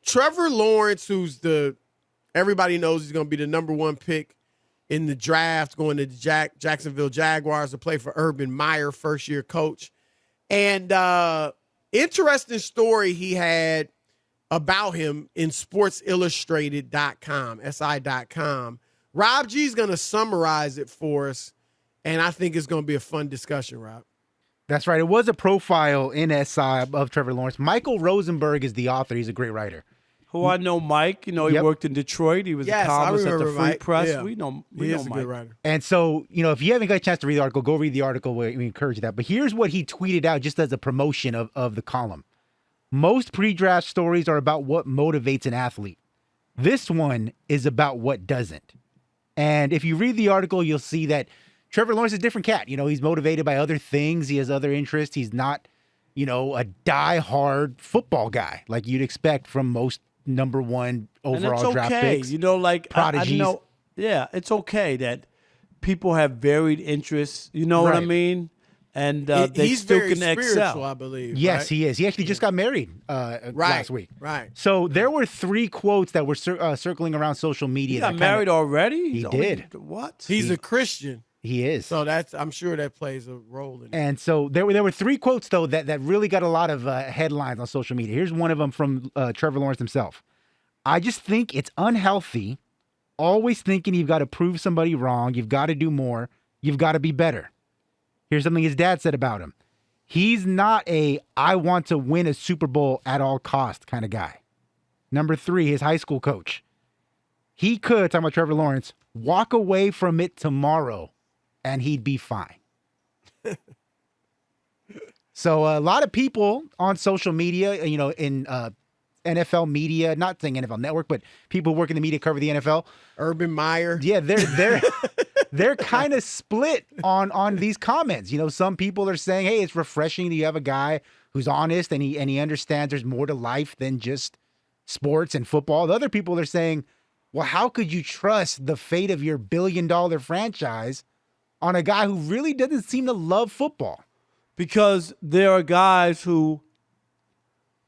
Trevor Lawrence, everybody knows he's going to be the number 1 pick in the draft, going to the Jacksonville Jaguars to play for Urban Meyer, first-year coach. And interesting story he had about him in SportsIllustrated.com, SI.com. Rob G's going to summarize it for us, and I think it's going to be a fun discussion, Rob. That's right. It was a profile in SI of Trevor Lawrence. Michael Rosenberg is the author. He's a great writer. Who I know, Mike. He worked in Detroit. He was a columnist at the Free Press. Yeah. We know He is a Mike. good writer. And so, if you haven't got a chance to read the article, go read the article. We encourage that. But here's what he tweeted out just as a promotion of the column. Most pre-draft stories are about what motivates an athlete. This one is about what doesn't. And if you read the article, you'll see that Trevor Lawrence is a different cat. He's motivated by other things. He has other interests. He's not, a die-hard football guy like you'd expect from most number 1 overall draft picks. Prodigies. It's okay that people have varied interests. You know what I mean? And they he's still very can excel. spiritual, I believe. Yes, right? he is. He actually just got married last week. Right. So there were 3 quotes that were circling around social media. He got married already? He did. What? He's a Christian. He is. So I'm sure that plays a role in it. And so there were 3 quotes, though, that really got a lot of headlines on social media. Here's one of them from Trevor Lawrence himself. I just think it's unhealthy, always thinking you've got to prove somebody wrong. You've got to do more. You've got to be better. Here's something his dad said about him. He's not a I want to win a Super Bowl at all cost kind of guy. Number 3, his high school coach. He could, talking about Trevor Lawrence, walk away from it tomorrow and he'd be fine. So a lot of people on social media, in NFL media, not saying NFL Network, but people who work in the media cover the NFL. Urban Meyer. Yeah, they're kind of split on these comments. Some people are saying, hey, it's refreshing that you have a guy who's honest and he understands there's more to life than just sports and football. The other people are saying, well, how could you trust the fate of your billion-dollar franchise on a guy who really doesn't seem to love football? Because there are guys who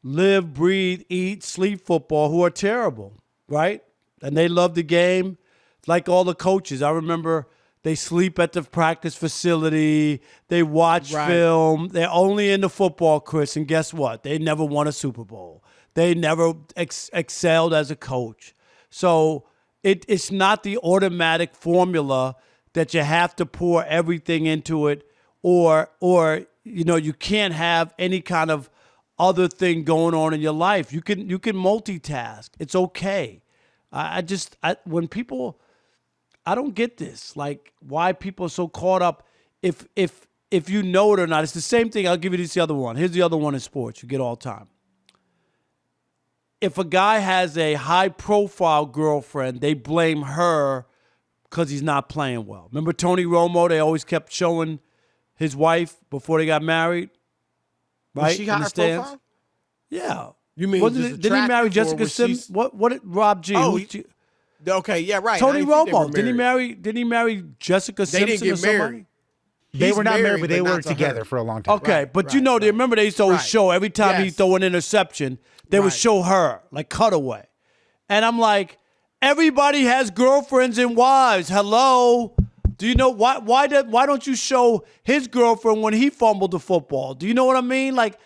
live, breathe, eat, sleep football who are terrible, right? And they love the game like all the coaches. I remember they sleep at the practice facility. They watch film. They're only into football, Chris. And guess what? They never won a Super Bowl. They never excelled as a coach. So it's not the automatic formula that you have to pour everything into it or you can't have any kind of other thing going on in your life. You can multitask. It's okay. When people, I don't get this. Like why people are so caught up. If you know it or not, it's the same thing. I'll give you the other one. Here's the other one in sports. You get all the time. If a guy has a high-profile girlfriend, they blame her because he's not playing well. Remember Tony Romo? They always kept showing his wife before they got married. Right? Was she high profile? Yeah. You mean didn't he marry Jessica Simpson? What did Rob G? Oh, okay, yeah, right. Tony Romo. Didn't he marry Jessica Simpson? They didn't get married. They were not married, but they were together for a long time. Okay, but remember they used to always show every time he throw an interception, they would show her, like cutaway. And I'm like, everybody has girlfriends and wives. Hello. Do you know why don't you show his girlfriend when he fumbled the football? Do you know what I mean? Like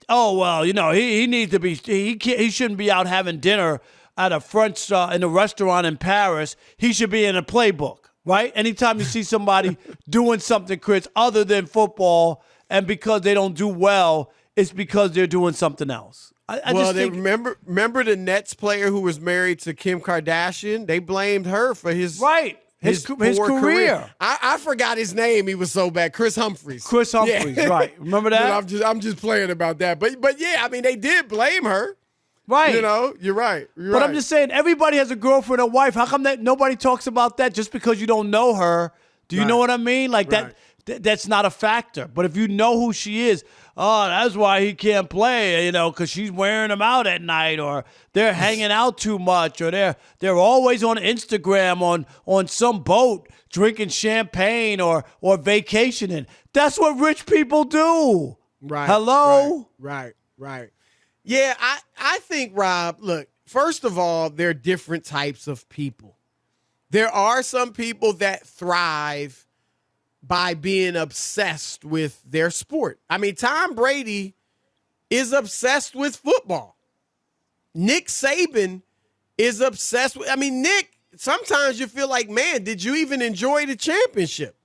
oh well, he needs to be he shouldn't be out having dinner at a French in a restaurant in Paris. He should be in a playbook, right? Anytime you see somebody doing something, Chris, other than football, and because they don't do well, it's because they're doing something else. I just think, remember the Nets player who was married to Kim Kardashian? They blamed her for his his career. I forgot his name. He was so bad. Chris Humphries. Yeah. Right. Remember that? I'm just playing about that. But yeah, I mean, they did blame her. Right. You're right. But I'm just saying, everybody has a girlfriend or wife. How come that nobody talks about that just because you don't know her? Do you know what I mean? Like that's not a factor. But if you know who she is, oh, that's why he can't play, because she's wearing him out at night, or they're hanging out too much, or they're always on Instagram on some boat drinking champagne or vacationing. That's what rich people do. Right. Hello? Right. Yeah, I think, Rob, look, first of all, there are different types of people. There are some people that thrive by being obsessed with their sport. I mean, Tom Brady is obsessed with football. Nick Saban is obsessed with, Nick, sometimes you feel like, man, did you even enjoy the championship?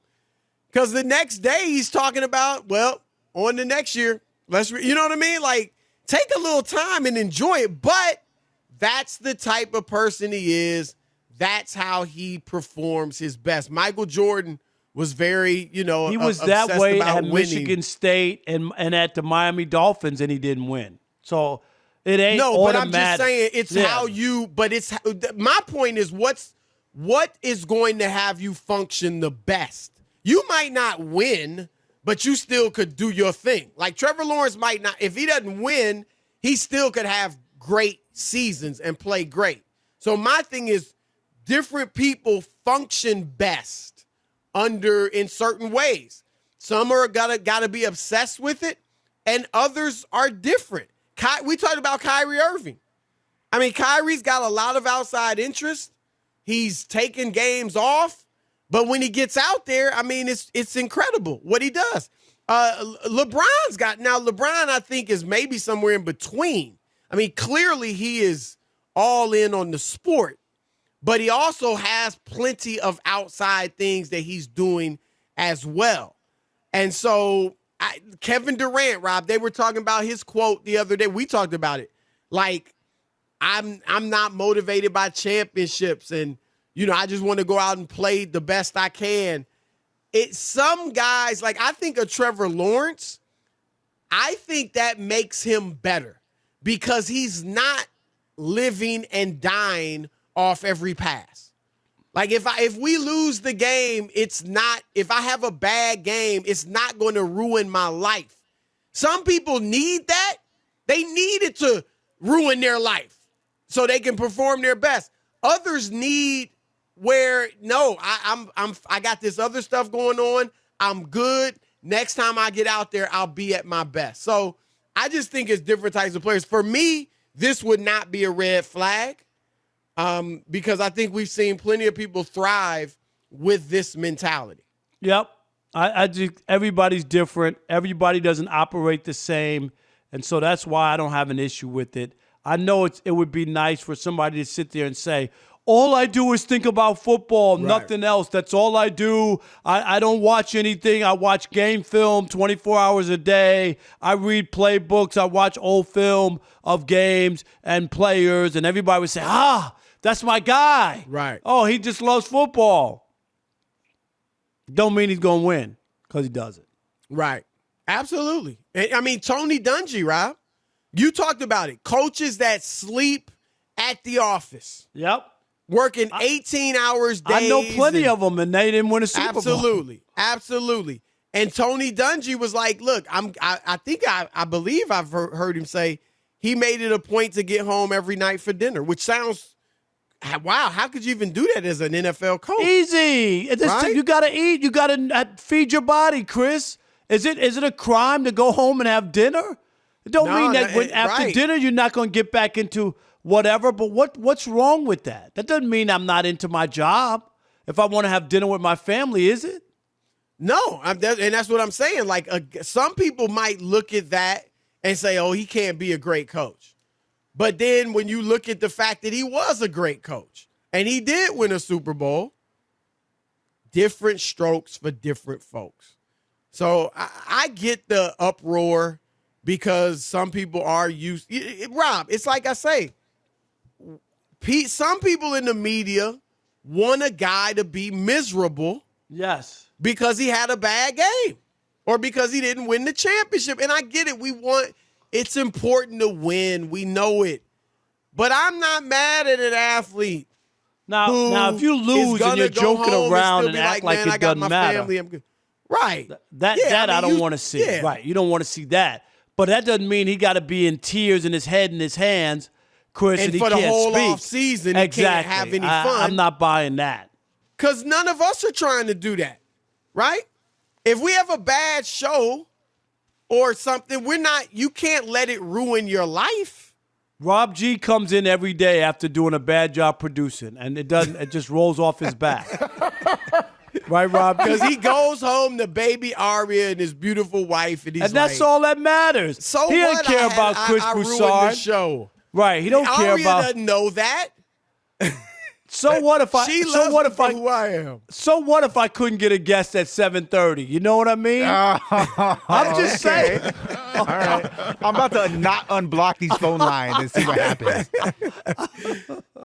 Because the next day he's talking about, well, on the next year, you know what I mean? Like, take a little time and enjoy it. But that's the type of person he is. That's how he performs his best. Michael Jordan was very, he was that way at winning. Michigan State and at the Miami Dolphins, and he didn't win. So it ain't no, but automatic. I'm just saying it's how you. But it's my point is what is going to have you function the best. You might not win, but you still could do your thing. Like Trevor Lawrence might not. If he doesn't win, he still could have great seasons and play great. So my thing is, different people function best in certain ways. Some are gotta be obsessed with it, and others are different. We talked about Kyrie Irving. I mean, Kyrie's got a lot of outside interest. He's taking games off, but when he gets out there, I mean, it's incredible what he does. LeBron, I think, is maybe somewhere in between. I mean, clearly he is all in on the sport, but he also has plenty of outside things that he's doing as well. And so Kevin Durant, Rob, they were talking about his quote the other day. We talked about it. Like, I'm not motivated by championships, and, I just want to go out and play the best I can. Some guys, like I think of Trevor Lawrence, I think that makes him better because he's not living and dying off every pass. Like if we lose the game, if I have a bad game, it's not going to ruin my life. Some people need that. They need it to ruin their life so they can perform their best. Others need where, no, I got this other stuff going on. I'm good. Next time I get out there, I'll be at my best. So I just think it's different types of players. For me, this would not be a red flag. Because I think we've seen plenty of people thrive with this mentality. Yep. I just, everybody's different. Everybody doesn't operate the same. And so that's why I don't have an issue with it. I know it would be nice for somebody to sit there and say, all I do is think about football, right. Nothing else. That's all I do. I don't watch anything. I watch game film 24 hours a day. I read playbooks. I watch old film of games and players. And everybody would say, that's my guy. Right. Oh, he just loves football. Don't mean he's going to win because he doesn't. Right. Absolutely. I mean, Tony Dungy, Rob, you talked about it. Coaches that sleep at the office. Yep. Working 18 hours days. I know plenty of them, and they didn't win a Super Bowl. Absolutely. And Tony Dungy was like, look, I believe I've heard him say he made it a point to get home every night for dinner, which sounds, wow, how could you even do that as an NFL coach? Easy. Right? You got to eat. You got to feed your body, Chris. Is it a crime to go home and have dinner? It don't mean that after dinner you're not going to get back into whatever, but what's wrong with that? That doesn't mean I'm not into my job if I want to have dinner with my family, is it? No, and that's what I'm saying. Like, some people might look at that and say, oh, he can't be a great coach. But then when you look at the fact that he was a great coach and he did win a Super Bowl, different strokes for different folks. So I get the uproar because some people are used. Rob, it's like I say, some people in the media want a guy to be miserable. Yes. Because he had a bad game or because he didn't win the championship. And I get it. It's important to win. We know it. But I'm not mad at an athlete. Now, if you lose and you're joking around and act like it doesn't matter. Family, I'm good. Right. That I don't want to see. Yeah. Right. You don't want to see that. But that doesn't mean he got to be in tears in his head and his hands, Chris, and he for can't the whole speak. off season, he can't have any fun. I'm not buying that. Because none of us are trying to do that, right? If we have a bad show or something, you can't let it ruin your life. Rob G comes in every day after doing a bad job producing, and it just rolls off his back. Right, Rob? Because he goes home to baby Aria and his beautiful wife, and that's all that matters. So he what? doesn't care about Chris I ruined Broussard. the show. Right, he don't care Aria about. doesn't know that. So what if I? She so loves what me if for I? who I am? So what if I couldn't get a guest at 7:30? You know what I mean? I'm just saying. All right. I'm about to not unblock these phone lines and see what happens.